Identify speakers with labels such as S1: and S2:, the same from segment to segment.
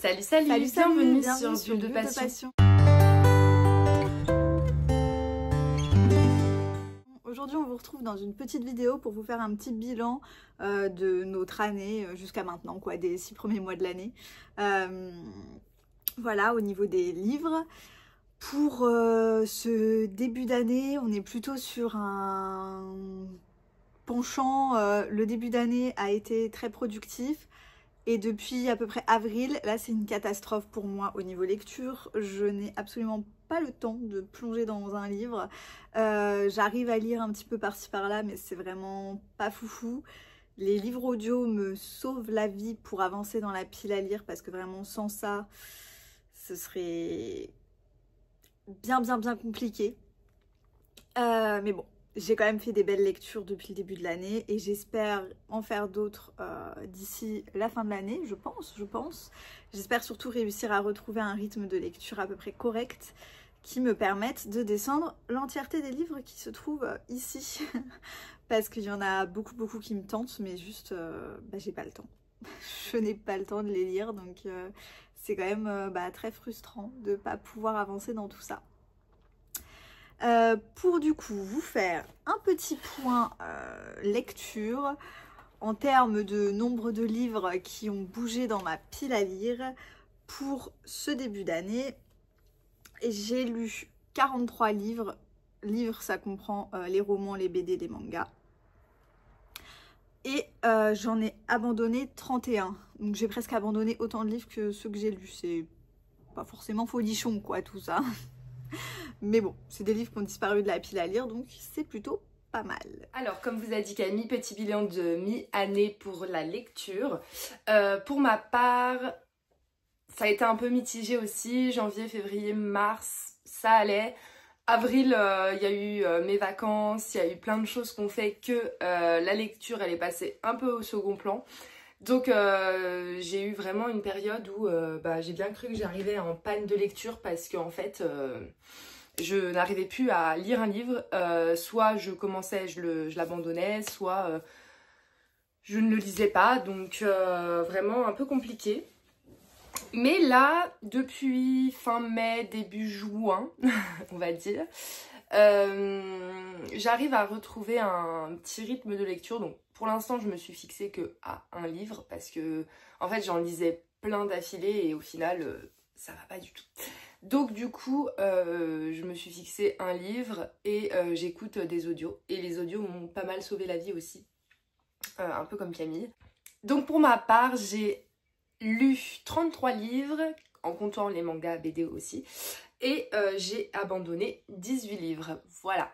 S1: Salut, bienvenue sur Bulle de Passion.
S2: Aujourd'hui, on vous retrouve dans une petite vidéo pour vous faire un petit bilan de notre année jusqu'à maintenant, quoi, des 6 premiers mois de l'année. Voilà, au niveau des livres. Pour ce début d'année, on est plutôt sur un penchant. Le début d'année a été très productif. Et depuis à peu près avril, là c'est une catastrophe pour moi au niveau lecture. Je n'ai absolument pas le temps de plonger dans un livre. J'arrive à lire un petit peu par-ci par-là, mais c'est vraiment pas foufou. Les livres audio me sauvent la vie pour avancer dans la pile à lire, parce que vraiment sans ça, ce serait bien compliqué. Mais bon. J'ai quand même fait des belles lectures depuis le début de l'année et j'espère en faire d'autres d'ici la fin de l'année, je pense. J'espère surtout réussir à retrouver un rythme de lecture à peu près correct qui me permette de descendre l'entièreté des livres qui se trouvent ici. Parce qu'il y en a beaucoup qui me tentent, mais juste, j'ai pas le temps. Je n'ai pas le temps de les lire, donc c'est quand même très frustrant de ne pas pouvoir avancer dans tout ça. Pour du coup vous faire un petit point lecture en termes de nombre de livres qui ont bougé dans ma pile à lire pour ce début d'année. J'ai lu 43 livres. Livres, ça comprend les romans, les BD, les mangas. Et j'en ai abandonné 31. Donc j'ai presque abandonné autant de livres que ceux que j'ai lus. C'est pas forcément folichon quoi tout ça. Mais bon, c'est des livres qui ont disparu de la pile à lire, donc c'est plutôt pas mal.
S1: Alors, comme vous a dit Camille, petit bilan de mi-année pour la lecture. Pour ma part, ça a été un peu mitigé aussi. Janvier, février, mars, ça allait. Avril, il y a eu mes vacances, il y a eu plein de choses qu'on fait que la lecture, elle est passée un peu au second plan. Donc j'ai eu vraiment une période où j'ai bien cru que j'arrivais en panne de lecture parce qu'en fait je n'arrivais plus à lire un livre, soit je commençais, je l'abandonnais, soit je ne le lisais pas, donc vraiment un peu compliqué. Mais là, depuis fin mai, début juin, on va dire, j'arrive à retrouver un petit rythme de lecture. Donc pour l'instant je me suis fixée que à un livre parce que en fait j'en lisais plein d'affilée et au final ça va pas du tout. Donc du coup je me suis fixée un livre et j'écoute des audios, et les audios m'ont pas mal sauvé la vie aussi, un peu comme Camille. Donc pour ma part j'ai lu 33 livres en comptant les mangas, BD aussi, et j'ai abandonné 18 livres, voilà.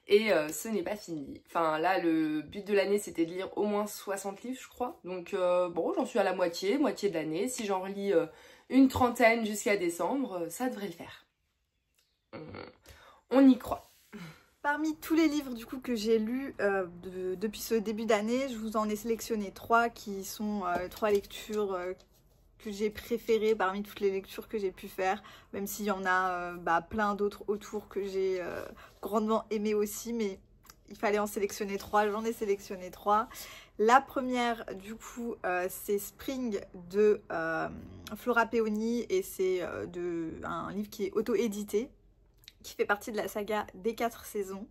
S1: Et ce n'est pas fini. Enfin là le but de l'année c'était de lire au moins 60 livres je crois. Donc bon, j'en suis à la moitié de l'année. Si j'en relis une trentaine jusqu'à décembre, ça devrait le faire. On y croit.
S2: Parmi tous les livres du coup que j'ai lus depuis ce début d'année, je vous en ai sélectionné 3 qui sont 3 lectures que j'ai préférées parmi toutes les lectures que j'ai pu faire, même s'il y en a plein d'autres autour que j'ai grandement aimé aussi, mais il fallait en sélectionner 3, j'en ai sélectionné 3. La première du coup c'est Spring de Flora Peoni, et c'est un livre qui est auto-édité, qui fait partie de la saga des 4 saisons.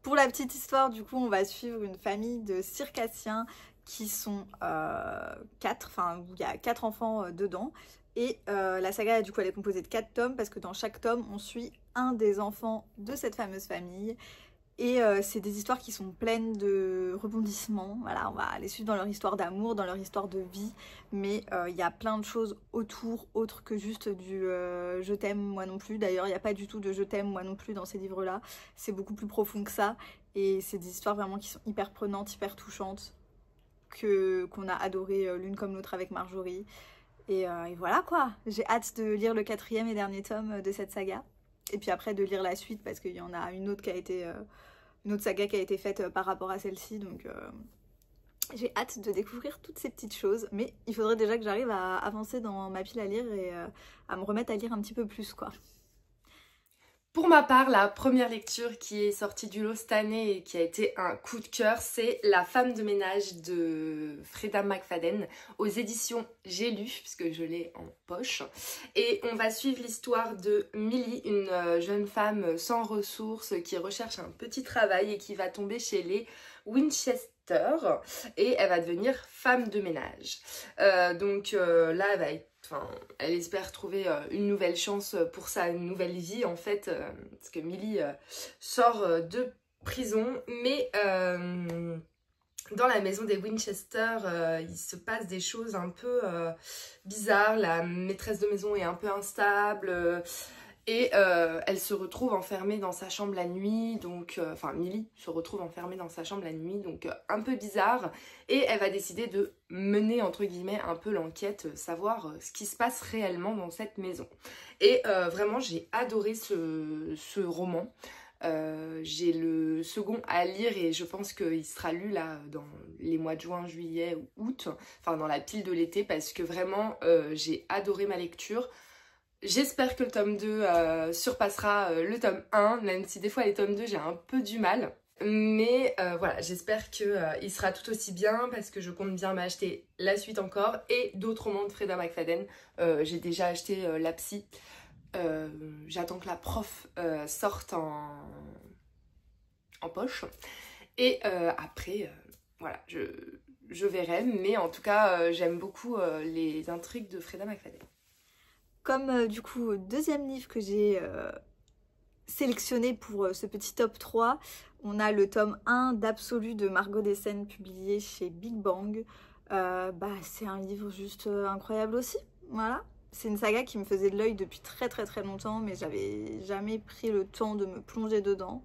S2: Pour la petite histoire, du coup, on va suivre une famille de circassiens qui sont 4, enfin, il y a 4 enfants dedans. Et la saga, du coup, elle est composée de 4 tomes, parce que dans chaque tome, on suit un des enfants de cette fameuse famille. Et c'est des histoires qui sont pleines de rebondissements. Voilà, on va les suivre dans leur histoire d'amour, dans leur histoire de vie. Mais il y a plein de choses autour, autres que juste du je t'aime, moi non plus. D'ailleurs, il n'y a pas du tout de je t'aime, moi non plus dans ces livres-là. C'est beaucoup plus profond que ça. Et c'est des histoires vraiment qui sont hyper prenantes, hyper touchantes, qu'on a adoré l'une comme l'autre avec Marjorie. Et voilà quoi. J'ai hâte de lire le 4e et dernier tome de cette saga. Et puis après de lire la suite, parce qu'il y en a une autre qui a été... une autre saga qui a été faite par rapport à celle-ci, donc j'ai hâte de découvrir toutes ces petites choses, mais il faudrait déjà que j'arrive à avancer dans ma pile à lire et à me remettre à lire un petit peu plus quoi.
S1: Pour ma part, la première lecture qui est sortie du lot cette année et qui a été un coup de cœur, c'est La femme de ménage de Freida McFadden aux éditions J'ai lu, puisque je l'ai en poche. Et on va suivre l'histoire de Millie, une jeune femme sans ressources qui recherche un petit travail et qui va tomber chez les Winchester et elle va devenir femme de ménage. Là, elle va être elle espère trouver une nouvelle chance pour sa nouvelle vie en fait, parce que Millie sort de prison, mais dans la maison des Winchester, il se passe des choses un peu bizarres. La maîtresse de maison est un peu instable. Et elle se retrouve enfermée dans sa chambre la nuit, donc Millie se retrouve enfermée dans sa chambre la nuit, donc un peu bizarre. Et elle va décider de mener entre guillemets un peu l'enquête, savoir ce qui se passe réellement dans cette maison. Et vraiment j'ai adoré ce roman. J'ai le second à lire et je pense qu'il sera lu là dans les mois de juin, juillet ou août, enfin dans la pile de l'été, parce que vraiment j'ai adoré ma lecture. J'espère que le tome 2 surpassera le tome 1, même si des fois les tomes 2 j'ai un peu du mal. Mais voilà, j'espère qu'il sera tout aussi bien parce que je compte bien m'acheter la suite encore et d'autres romans de Freida McFadden. J'ai déjà acheté La Psy. J'attends que la prof sorte en poche. Et après, voilà, je verrai. Mais en tout cas, j'aime beaucoup les intrigues de Freida McFadden.
S2: Comme du coup, deuxième livre que j'ai sélectionné pour ce petit top 3, on a le tome 1 d'Absolu de Margot Dessen publié chez Big Bang. C'est un livre juste incroyable aussi, voilà. C'est une saga qui me faisait de l'œil depuis très longtemps, mais j'avais jamais pris le temps de me plonger dedans.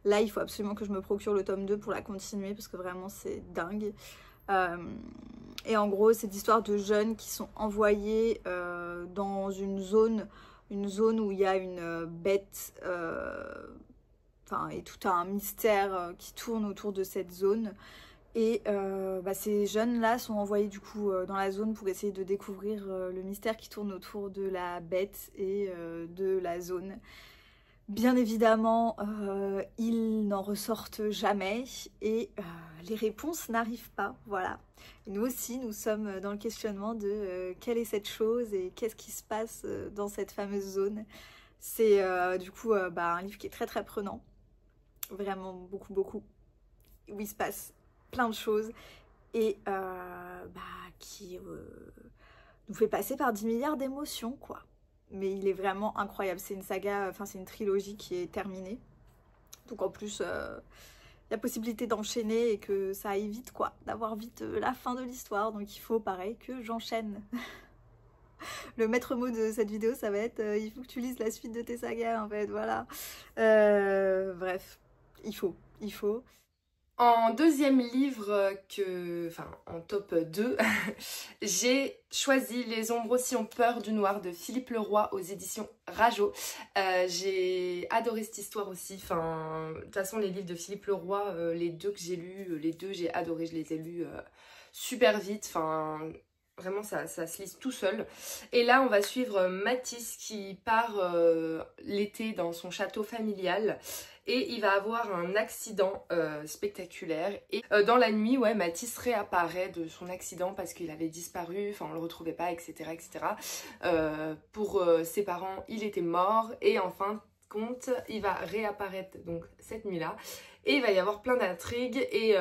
S2: Là, il faut absolument que je me procure le tome 2 pour la continuer parce que vraiment c'est dingue. Et en gros, c'est l'histoire de jeunes qui sont envoyés dans une zone où il y a une bête, et tout un mystère qui tourne autour de cette zone. Et ces jeunes-là sont envoyés du coup dans la zone pour essayer de découvrir le mystère qui tourne autour de la bête et de la zone. Bien évidemment, ils n'en ressortent jamais et les réponses n'arrivent pas, voilà. Et nous aussi, nous sommes dans le questionnement de quelle est cette chose et qu'est-ce qui se passe dans cette fameuse zone. C'est du coup un livre qui est très prenant, vraiment beaucoup, où il se passe plein de choses et qui nous fait passer par 10 milliards d'émotions, quoi. Mais il est vraiment incroyable. C'est une saga, c'est une trilogie qui est terminée. Donc en plus, il y a possibilité d'enchaîner et que ça aille vite, quoi. D'avoir vite la fin de l'histoire. Donc il faut, pareil, que j'enchaîne. Le maître mot de cette vidéo, ça va être il faut que tu lises la suite de tes sagas, en fait, voilà. Bref, il faut.
S1: En deuxième livre, en top 2, j'ai choisi Les ombres aussi ont peur du noir de Philippe Leroy aux éditions Rajo. J'ai adoré cette histoire aussi. De toute façon, les livres de Philippe Leroy, les deux que j'ai lus, j'ai adoré. Je les ai lus super vite. Vraiment, ça se lise tout seul. Et là, on va suivre Mathis qui part l'été dans son château familial. Et il va avoir un accident spectaculaire. Et dans la nuit, Mathis réapparaît de son accident parce qu'il avait disparu, on le retrouvait pas, etc. Pour ses parents, il était mort. Et en fin de compte, il va réapparaître donc cette nuit-là. Et il va y avoir plein d'intrigues. Et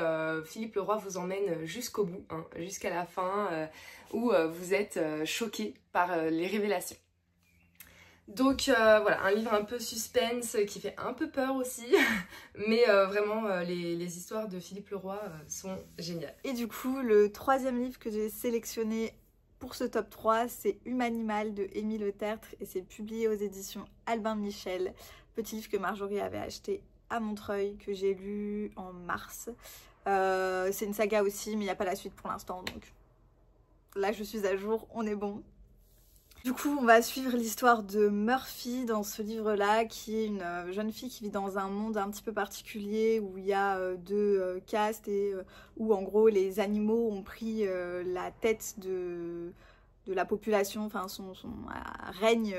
S1: Philippe Leroy vous emmène jusqu'au bout, jusqu'à la fin, où vous êtes choqués par les révélations. Donc voilà, un livre un peu suspense qui fait un peu peur aussi, mais vraiment les histoires de Philippe Leroy sont géniales.
S2: Et du coup, le troisième livre que j'ai sélectionné pour ce top 3, c'est Humanimal de Émile Le Tertre et c'est publié aux éditions Albin Michel. Petit livre que Marjorie avait acheté à Montreuil, que j'ai lu en mars. C'est une saga aussi, mais il n'y a pas la suite pour l'instant, donc là je suis à jour, on est bon. Du coup, on va suivre l'histoire de Murphy dans ce livre-là, qui est une jeune fille qui vit dans un monde un petit peu particulier où il y a deux castes et où en gros les animaux ont pris la tête de la population, son règne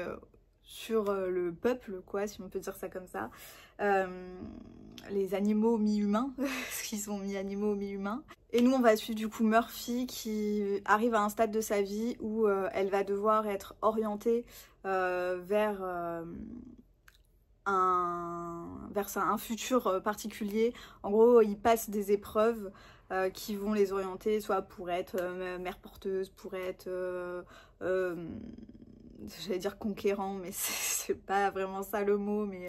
S2: sur le peuple, quoi, si on peut dire ça comme ça. Les animaux mi-humains, parce qu'ils sont mi-animaux, mi-humains. Et nous, on va suivre du coup Murphy qui arrive à un stade de sa vie où elle va devoir être orientée vers un futur particulier. En gros, ils passent des épreuves qui vont les orienter, soit pour être mère porteuse, pour être... j'allais dire conquérant, mais c'est pas vraiment ça le mot, mais...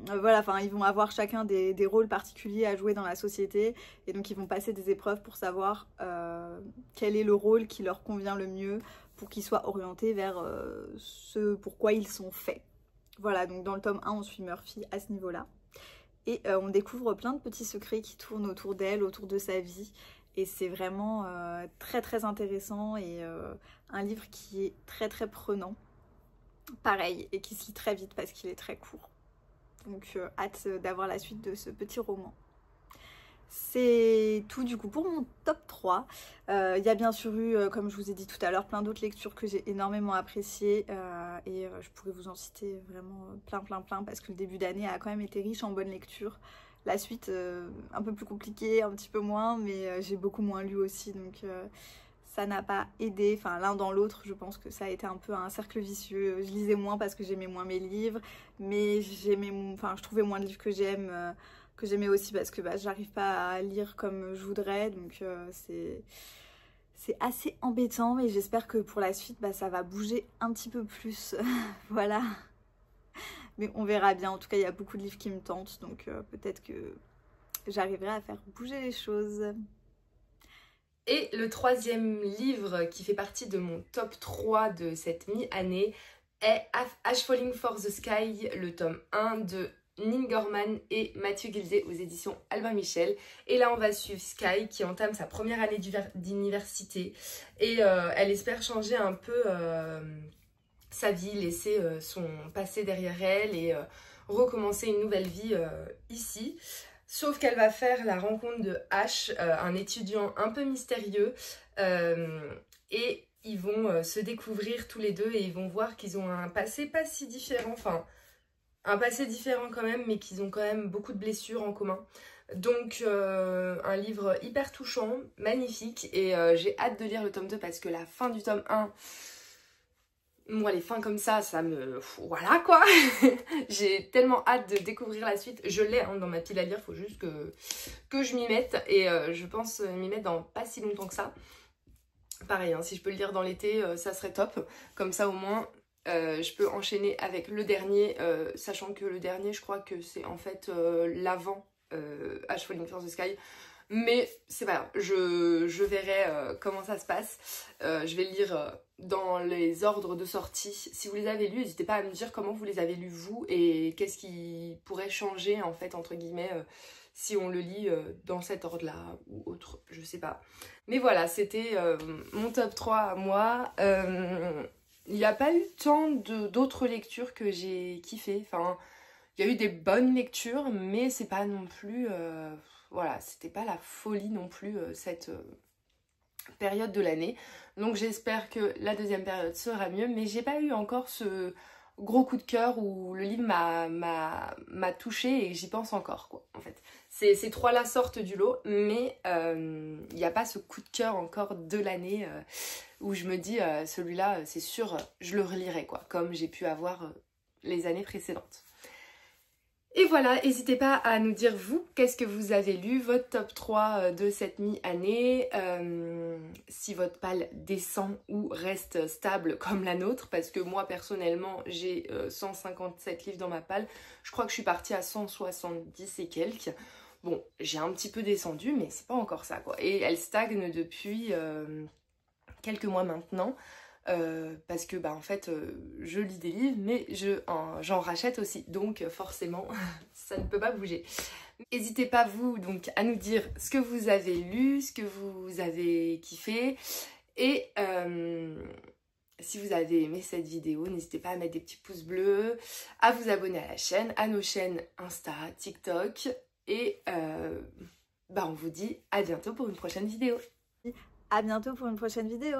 S2: voilà, enfin, ils vont avoir chacun des rôles particuliers à jouer dans la société et donc ils vont passer des épreuves pour savoir quel est le rôle qui leur convient le mieux pour qu'ils soient orientés vers ce pourquoi ils sont faits. Voilà, donc dans le tome 1, on suit Murphy à ce niveau-là et on découvre plein de petits secrets qui tournent autour d'elle, autour de sa vie et c'est vraiment très très intéressant et un livre qui est très très prenant, pareil, et qui se lit très vite parce qu'il est très court. Donc hâte d'avoir la suite de ce petit roman. C'est tout du coup pour mon top 3. Il y a bien sûr eu, comme je vous ai dit tout à l'heure, plein d'autres lectures que j'ai énormément appréciées. Et je pourrais vous en citer vraiment plein parce que le début d'année a quand même été riche en bonnes lectures. La suite, un peu plus compliquée, un petit peu moins, mais j'ai beaucoup moins lu aussi. Donc ça n'a pas aidé, enfin l'un dans l'autre, je pense que ça a été un peu un cercle vicieux. Je lisais moins parce que j'aimais moins mes livres, mais je trouvais moins de livres que j'aimais aussi parce que j'arrive pas à lire comme je voudrais, donc c'est assez embêtant, mais j'espère que pour la suite ça va bouger un petit peu plus, voilà. Mais on verra bien, en tout cas il y a beaucoup de livres qui me tentent, donc peut-être que j'arriverai à faire bouger les choses.
S1: Et le troisième livre qui fait partie de mon top 3 de cette mi-année est Ash Falling for the Sky, le tome 1 de Neil Gaiman et Matthew Gilsey aux éditions Albin Michel. Et là on va suivre Sky qui entame sa première année d'université et elle espère changer un peu sa vie, laisser son passé derrière elle et recommencer une nouvelle vie ici. Sauf qu'elle va faire la rencontre de Ash, un étudiant un peu mystérieux, et ils vont se découvrir tous les deux et ils vont voir qu'ils ont un passé pas si différent, enfin un passé différent quand même, mais qu'ils ont quand même beaucoup de blessures en commun. Donc un livre hyper touchant, magnifique, et j'ai hâte de lire le tome 2 parce que la fin du tome 1... Moi les fins comme ça me... Voilà quoi. J'ai tellement hâte de découvrir la suite. Je l'ai dans ma pile à lire, faut juste que je m'y mette. Et je pense m'y mettre dans pas si longtemps que ça. Pareil, hein, si je peux le lire dans l'été, ça serait top. Comme ça au moins, je peux enchaîner avec le dernier. Sachant que le dernier, je crois que c'est en fait l'avant Ash Falling for the Sky. Mais c'est pas grave, je verrai comment ça se passe. Je vais le lire dans les ordres de sortie. Si vous les avez lus, n'hésitez pas à me dire comment vous les avez lus vous et qu'est-ce qui pourrait changer en fait entre guillemets si on le lit dans cet ordre-là ou autre, je sais pas. Mais voilà, c'était mon top 3 à moi. Il n'y a pas eu tant d'autres lectures que j'ai kiffé. Enfin, il y a eu des bonnes lectures, mais c'est pas non plus... voilà, c'était pas la folie non plus cette période de l'année. Donc j'espère que la deuxième période sera mieux, mais j'ai pas eu encore ce gros coup de cœur où le livre m'a touchée et j'y pense encore quoi en fait. Ces trois-là sortent du lot, mais il n'y a pas ce coup de cœur encore de l'année où je me dis celui-là c'est sûr je le relirai quoi, comme j'ai pu avoir les années précédentes. Et voilà, n'hésitez pas à nous dire vous, qu'est-ce que vous avez lu, votre top 3 de cette mi-année, si votre palle descend ou reste stable comme la nôtre, parce que moi personnellement j'ai 157 livres dans ma palle, je crois que je suis partie à 170 et quelques. Bon, j'ai un petit peu descendu, mais c'est pas encore ça quoi. Et elle stagne depuis quelques mois maintenant. Parce que en fait je lis des livres mais j'en rachète aussi, donc forcément ça ne peut pas bouger. N'hésitez pas vous donc à nous dire ce que vous avez lu, ce que vous avez kiffé et si vous avez aimé cette vidéo, n'hésitez pas à mettre des petits pouces bleus, à vous abonner à la chaîne, à nos chaînes Insta, TikTok et on vous dit à bientôt pour une prochaine vidéo.
S2: À bientôt pour une prochaine vidéo.